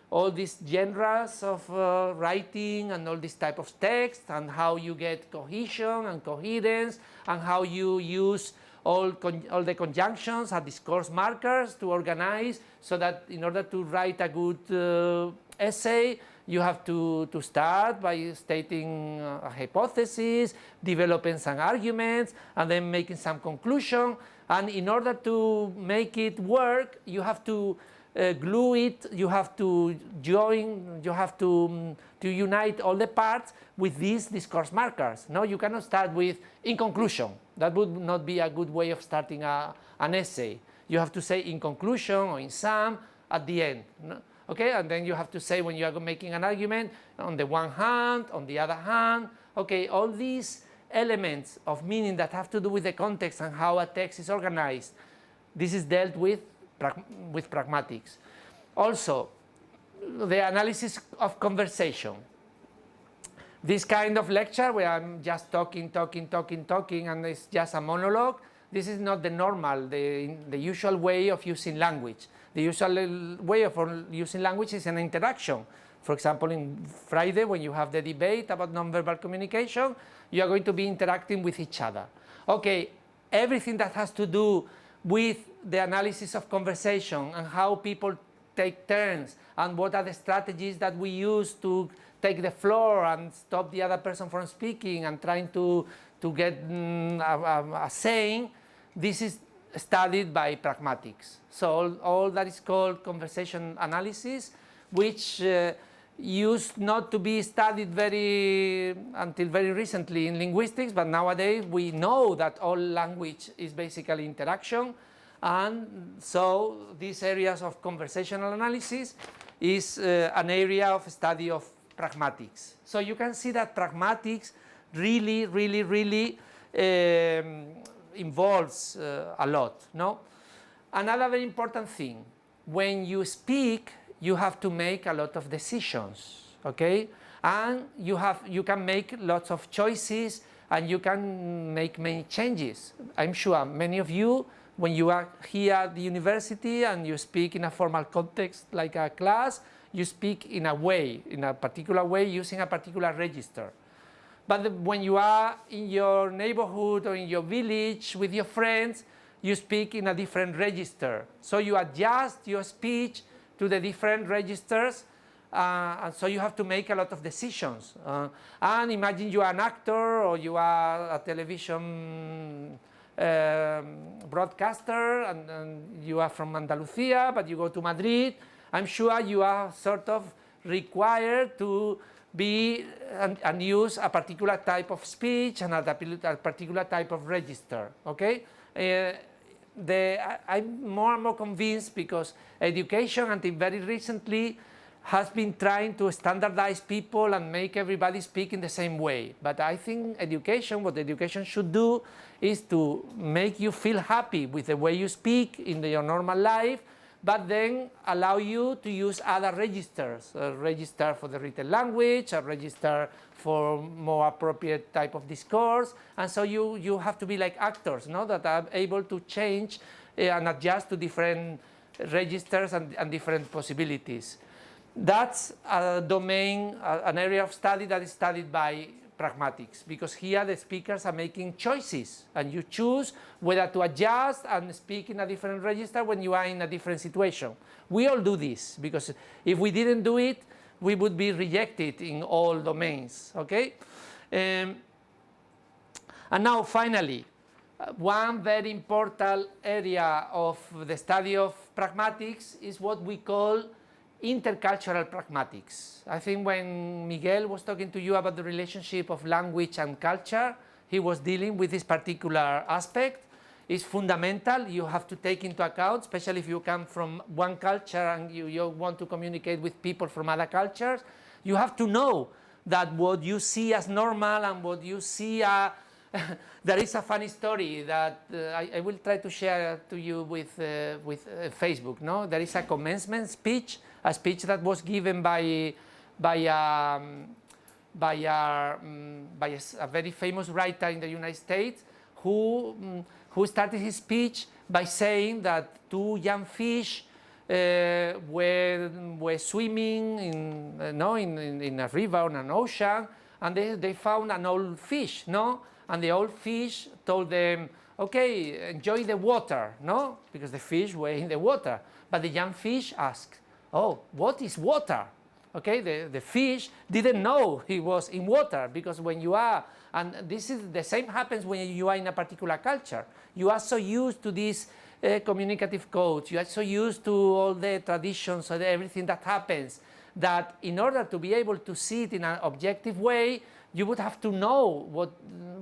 all these genres of writing and all this type of text, and how you get cohesion and coherence, and how you use all the conjunctions and discourse markers to organize, so that in order to write a good essay, you have to start by stating a hypothesis, developing some arguments, and then making some conclusion. And in order to make it work, you have to glue it, you have to join, you have to unite all the parts with these discourse markers. No, you cannot start with in conclusion. That would not be a good way of starting an essay. You have to say in conclusion or in sum at the end. No? Okay, and then you have to say when you are making an argument, on the one hand, on the other hand. Okay, all these elements of meaning that have to do with the context and how a text is organized, this is dealt with pragmatics. Also, the analysis of conversation. This kind of lecture where I'm just talking, and it's just a monologue, this is not the normal, the usual way of using language. The usual way of using language is an interaction. For example, in Friday, when you have the debate about nonverbal communication, you are going to be interacting with each other. Okay, everything that has to do with the analysis of conversation and how people take turns and what are the strategies that we use to take the floor and stop the other person from speaking and trying to get a saying, this is studied by pragmatics. So all that is called conversation analysis, which used not to be studied until very recently in linguistics, but nowadays we know that all language is basically interaction, and so these areas of conversational analysis is an area of study of pragmatics. So you can see that pragmatics really involves a lot, no? Another very important thing, when you speak, you have to make a lot of decisions, okay? And you can make lots of choices, and you can make many changes. I'm sure many of you, when you are here at the university and you speak in a formal context like a class, you speak in a particular way, using a particular register. But when you are in your neighborhood or in your village with your friends, you speak in a different register. So you adjust your speech to the different registers, and so you have to make a lot of decisions. And imagine you are an actor or you are a television broadcaster, and you are from Andalusia, but you go to Madrid. I'm sure you are sort of required to be and use a particular type of speech and a particular type of register. Okay, I'm more and more convinced because education until very recently has been trying to standardize people and make everybody speak in the same way. But I think education, what education should do is to make you feel happy with the way you speak in your normal life, but then allow you to use other registers, a register for the written language, a register for more appropriate type of discourse. And so you have to be like actors, no? That are able to change and adjust to different registers and different possibilities. That's a domain, an area of study that is studied by pragmatics, because here the speakers are making choices and you choose whether to adjust and speak in a different register when you are in a different situation. We all do this because if we didn't do it, we would be rejected in all domains. Okay? And now finally, one very important area of the study of pragmatics is what we call intercultural pragmatics. I think when Miguel was talking to you about the relationship of language and culture, he was dealing with this particular aspect. It's fundamental. You have to take into account, especially if you come from one culture and you want to communicate with people from other cultures, you have to know that what you see as normal and what you see there is a funny story that I will try to share to you with Facebook. No, there is a commencement speech, a speech that was given by a very famous writer in the United States who started his speech by saying that two young fish were swimming in a river or an ocean, and they found an old fish, no? And the old fish told them, okay, enjoy the water, no? Because the fish were in the water. But the young fish asked, oh, what is water? Okay, the fish didn't know he was in water, because when you are, and this is the same happens when you are in a particular culture. You are so used to these communicative codes, you are so used to all the traditions and everything that happens, that in order to be able to see it in an objective way, you would have to know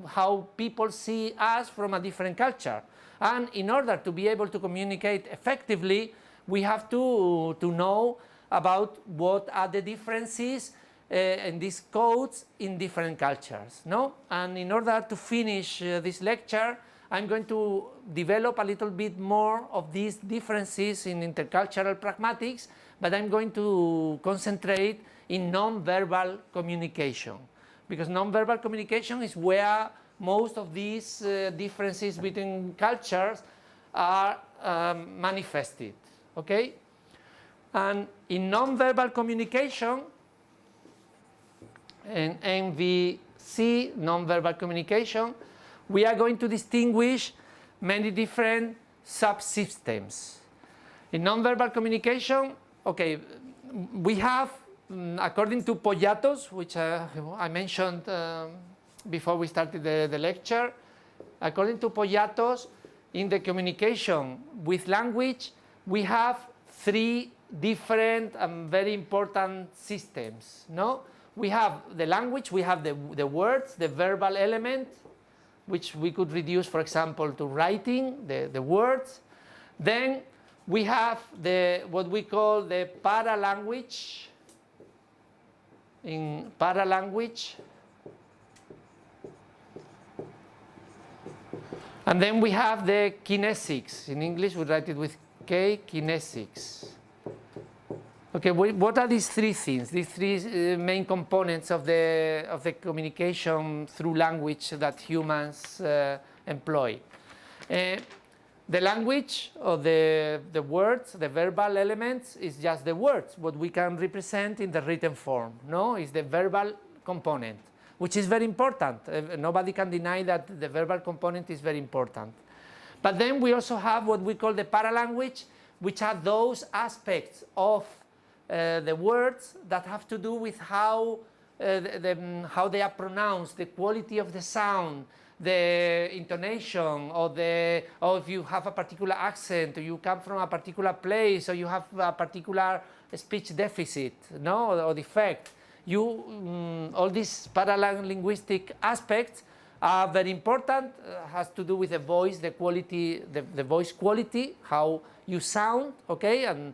how people see us from a different culture. And in order to be able to communicate effectively, we have to know about what are the differences in these codes in different cultures. No? And in order to finish this lecture, I'm going to develop a little bit more of these differences in intercultural pragmatics, but I'm going to concentrate in non-verbal communication. Because non-verbal communication is where most of these differences between cultures are manifested. Okay? And in non-verbal communication, in NVC, non-verbal communication, we are going to distinguish many different subsystems. In non-verbal communication, okay, we have, according to Poyatos, which I mentioned before we started the lecture, according to Poyatos, in the communication with language, we have three different and very important systems. No? We have the language, we have the words, the verbal element, which we could reduce, for example, to writing, the words. Then we have what we call the paralanguage. In paralanguage. And then we have the kinesics. In English, we write it with K, kinesics. Okay, what are these three things, these three main components of the communication through language that humans employ? The language, or the words, the verbal elements, is just the words, what we can represent in the written form, no? Is the verbal component, which is very important. Nobody can deny that the verbal component is very important. But then we also have what we call the paralanguage, which are those aspects of the words that have to do with how they are pronounced, the quality of the sound, the intonation, or if you have a particular accent, or you come from a particular place, or you have a particular speech deficit, no, or defect. All these paralinguistic aspects are very important. Has to do with the voice, the quality, the voice quality, how you sound, okay? And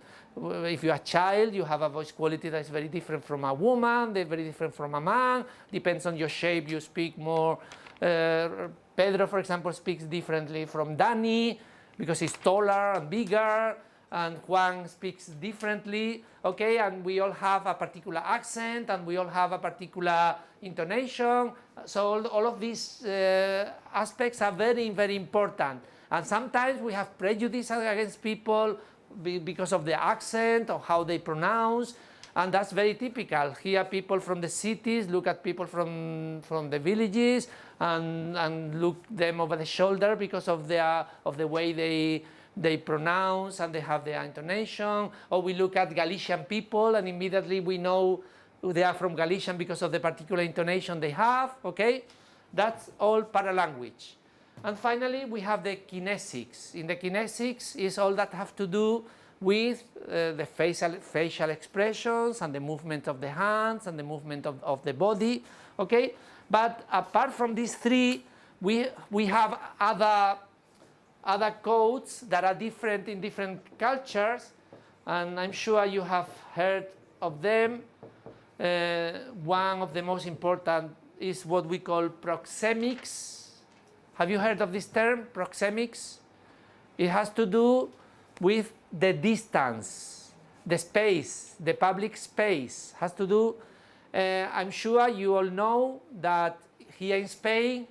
if you're a child, you have a voice quality that is very different from a woman, they're very different from a man. Depends on your shape, you speak more. Pedro, for example, speaks differently from Danny because he's taller and bigger, and Juan speaks differently, okay? And we all have a particular accent, and we all have a particular intonation. So all of these aspects are very, very important. And sometimes we have prejudice against people because of the accent or how they pronounce, and that's very typical. Here people from the cities look at people from the villages and look them over the shoulder because of the way they pronounce and they have their intonation. Or we look at Galician people and immediately we know they are from Galician because of the particular intonation they have, okay? That's all paralanguage. And finally, we have the kinesics. In the kinesics is all that have to do with the facial expressions and the movement of the hands and the movement of the body, okay? But apart from these three, we have other codes that are different in different cultures, and I'm sure you have heard of them. One of the most important is what we call proxemics. Have you heard of this term, proxemics? It has to do with the distance, the space, the public space. Has to do, I'm sure you all know that here in Spain,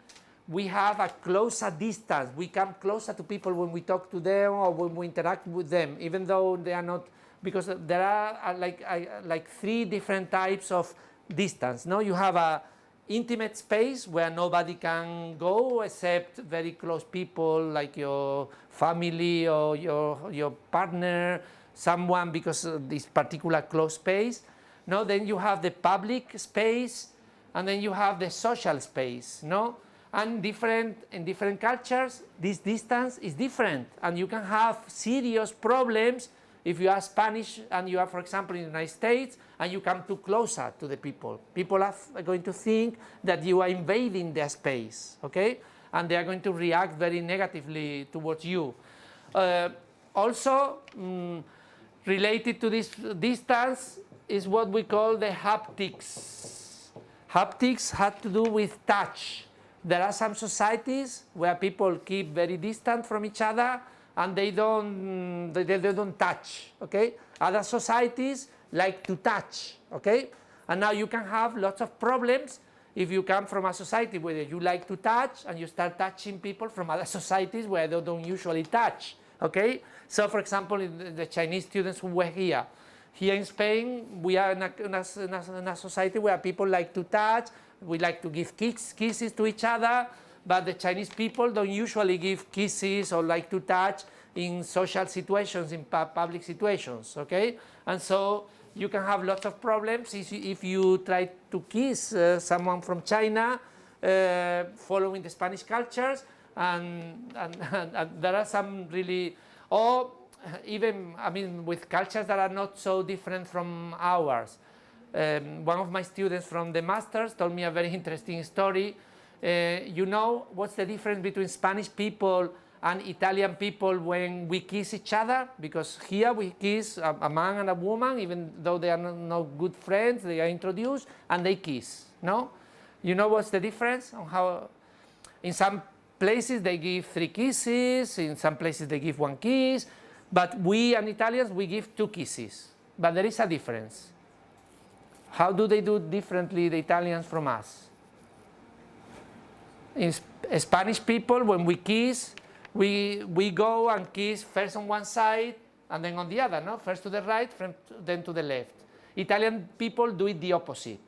we have a closer distance. We come closer to people when we talk to them or when we interact with them, even though they are not, because there are like three different types of distance. No, you have a intimate space where nobody can go except very close people like your family or your partner, someone, because of this particular close space. No, then you have the public space, and then you have the social space. No, and in different cultures, this distance is different, and you can have serious problems if you are Spanish and you are, for example, in the United States, and you come too closer to the people. People are going to think that you are invading their space, okay? And they are going to react very negatively towards you. Also, related to this distance is what we call the haptics. Haptics have to do with touch. There are some societies where people keep very distant from each other, and they don't touch, okay? Other societies like to touch, okay? And now you can have lots of problems if you come from a society where you like to touch and you start touching people from other societies where they don't usually touch, okay? So, for example, the Chinese students who were here in Spain, we are in a society where people like to touch, we like to give kisses to each other, but the Chinese people don't usually give kisses or like to touch in social situations, in public situations, okay? And so you can have lots of problems if you try to kiss someone from China following the Spanish cultures, and there are some really, or even, I mean, with cultures that are not so different from ours. One of my students from the masters told me a very interesting story. You know what's the difference between Spanish people and Italian people when we kiss each other? Because here we kiss a man and a woman, even though they are not good friends, they are introduced and they kiss, no? You know what's the difference on how, in some places they give 3 kisses, in some places they give 1 kiss, but we and Italians, we give 2 kisses, but there is a difference. How do they do differently, the Italians, from us? In Spanish people, when we kiss, we go and kiss first on one side and then on the other, no? First to the right, then to the left. Italian people do it the opposite.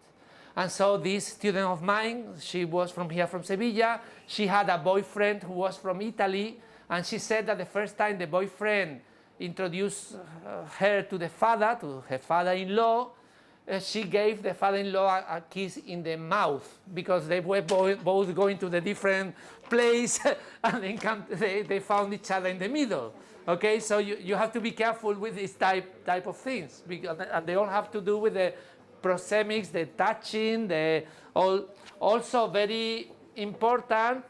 And so this student of mine, she was from here, from Sevilla, she had a boyfriend who was from Italy, and she said that the first time the boyfriend introduced her to the father, to her father-in-law, she gave the father-in-law a kiss in the mouth because they were both going to the different place and then they found each other in the middle. Okay, so you have to be careful with this type of things, because, and they all have to do with the proxemics, the touching, also very important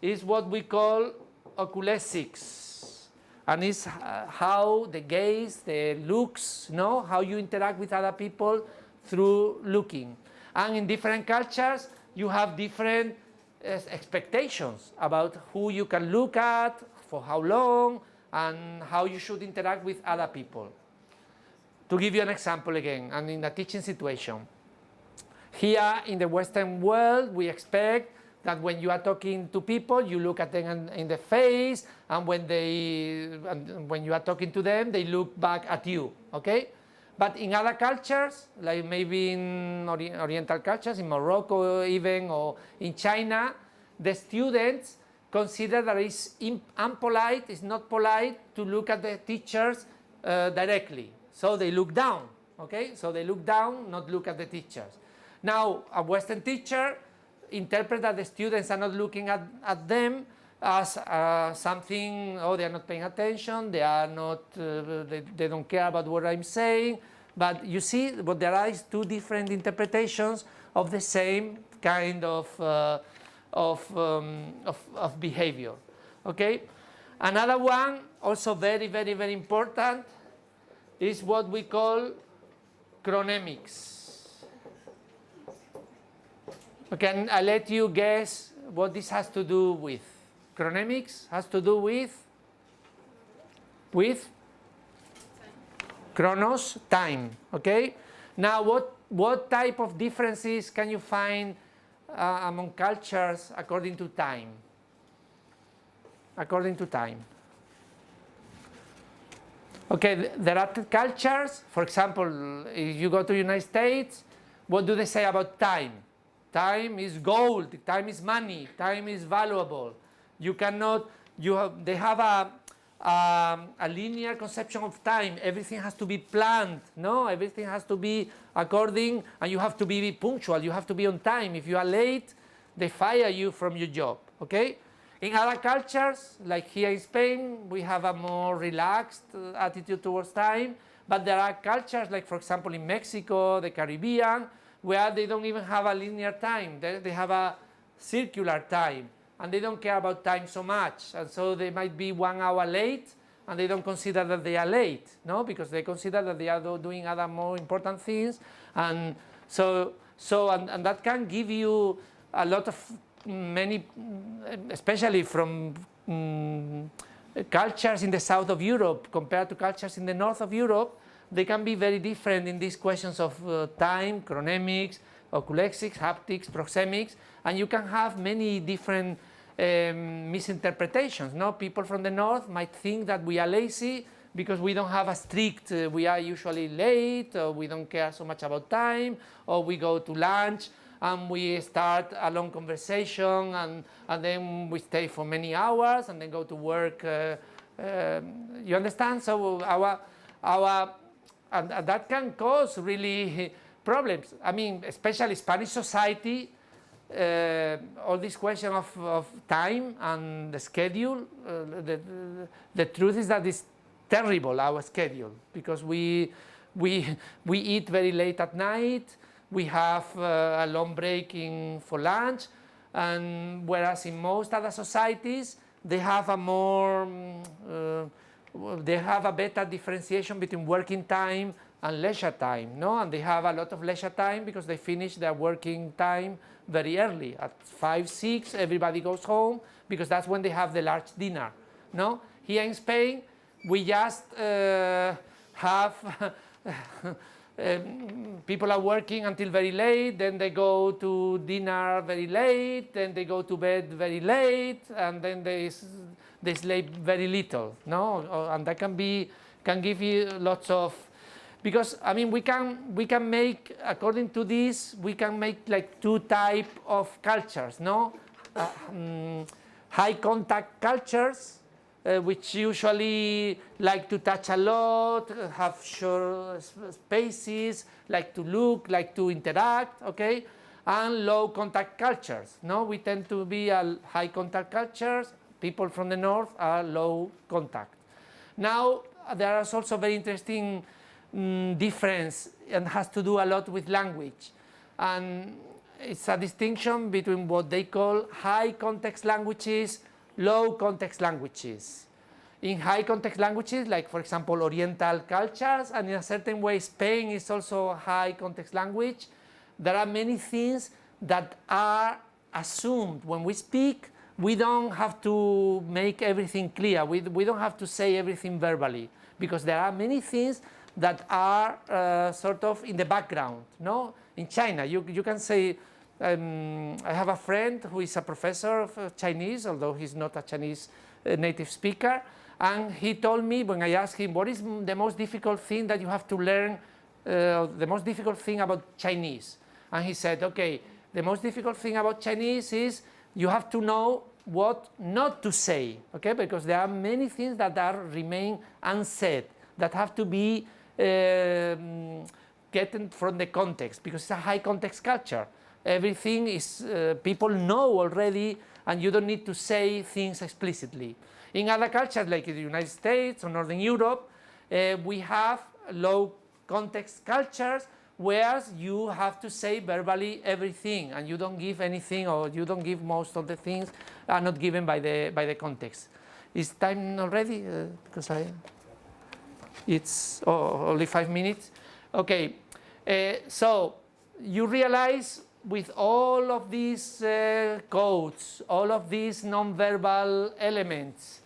is what we call oculesics, and it's how the gaze, the looks, how you interact with other people through looking. And in different cultures, you have different expectations about who you can look at, for how long, and how you should interact with other people. To give you an example again, and in a teaching situation, here in the Western world, we expect that when you are talking to people, you look at them in the face, and when you are talking to them, they look back at you, okay? But in other cultures, like maybe in Oriental cultures, in Morocco even, or in China, the students consider that it's unpolite, it's not polite to look at the teachers directly. So they look down, okay? So they look down, not look at the teachers. Now, a Western teacher interprets that the students are not looking at them as something, oh, they are not paying attention, they are not, they don't care about what I'm saying. But you see, what there are is two different interpretations of the same kind of behavior. Okay. Another one, also very, very, very important, is what we call chronemics. Okay, and I'll let you guess what this has to do with. Chronemics has to do with chronos, time. Okay. Now, what type of differences can you find among cultures according to time? According to time. Okay, there are cultures, for example, if you go to the United States, what do they say about time? Time is gold, time is money, time is valuable. You cannot, they have a linear conception of time. Everything has to be planned, no? Everything has to be according, and you have to be punctual, you have to be on time. If you are late, they fire you from your job, okay? In other cultures, like here in Spain, we have a more relaxed attitude towards time, but there are cultures, like for example in Mexico, the Caribbean, where they don't even have a linear time. They have a circular time, and they don't care about time so much. And so they might be 1 hour late, and they don't consider that they are late, no? Because they consider that they are doing other more important things. And so that can give you a lot of many, especially from cultures in the south of Europe compared to cultures in the north of Europe, they can be very different in these questions of time, chronemics, oculesics, haptics, proxemics, and you can have many different misinterpretations. No? People from the north might think that we are lazy because we don't have a strict, we are usually late, or we don't care so much about time, or we go to lunch and we start a long conversation, and then we stay for many hours and then go to work. You understand? So and that can cause really problems. I mean, especially Spanish society, all this question of time and the schedule, the truth is that it's terrible, our schedule, because we eat very late at night, we have a long break for lunch, and whereas in most other societies, they have a more, they have a better differentiation between working time and leisure time, no? And they have a lot of leisure time because they finish their working time very early. At 5, 6, everybody goes home because that's when they have the large dinner, no? Here in Spain, we just have people are working until very late, then they go to dinner very late, then they go to bed very late, and then they sleep very little, no? And that can give you lots of, because I mean we can make, according to this, we can make like 2 types of cultures, no? High contact cultures, which usually like to touch a lot, have short spaces, like to look, like to interact, okay? And low contact cultures. No, we tend to be a high contact cultures. People from the north are low contact. Now, there is also very interesting difference, and has to do a lot with language. And it's a distinction between what they call high context languages, low context languages. In high context languages, like for example Oriental cultures, and in a certain way Spain is also a high context language, there are many things that are assumed. When we speak, we don't have to make everything clear. We don't have to say everything verbally, because there are many things that are sort of in the background. No? In China, you can say, I have a friend who is a professor of Chinese, although he's not a Chinese native speaker, and he told me, when I asked him, what is the most difficult thing that you have to learn, the most difficult thing about Chinese? And he said, okay, the most difficult thing about Chinese is you have to know what not to say, okay? Because there are many things that remain unsaid, that have to be getting from the context, because it's a high context culture. Everything is, people know already, and you don't need to say things explicitly. In other cultures, like in the United States or Northern Europe, we have low context cultures, whereas you have to say verbally everything, and you don't give anything, or you don't give most of the things are not given by the context. Is time already? Because it's only 5 minutes. Okay, so you realize with all of these codes, all of these non-verbal elements,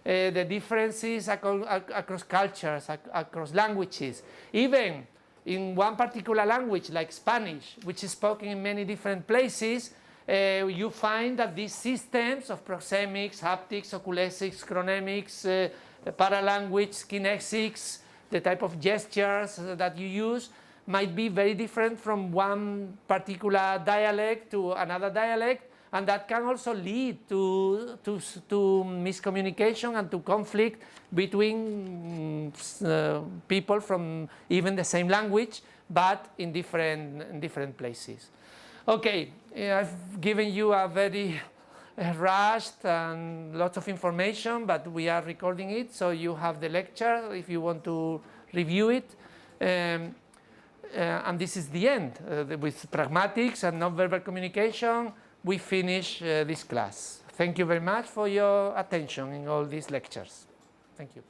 the differences across cultures, across languages, even in one particular language like Spanish, which is spoken in many different places, you find that these systems of proxemics, haptics, oculesics, chronemics, paralanguage, kinesics, the type of gestures that you use might be very different from one particular dialect to another dialect, and that can also lead to miscommunication and to conflict between people from even the same language, but in different places. Okay, I've given you a very rushed and lots of information, but we are recording it, so you have the lecture if you want to review it. And this is the end. With pragmatics and non-verbal communication, we finish this class. Thank you very much for your attention in all these lectures. Thank you.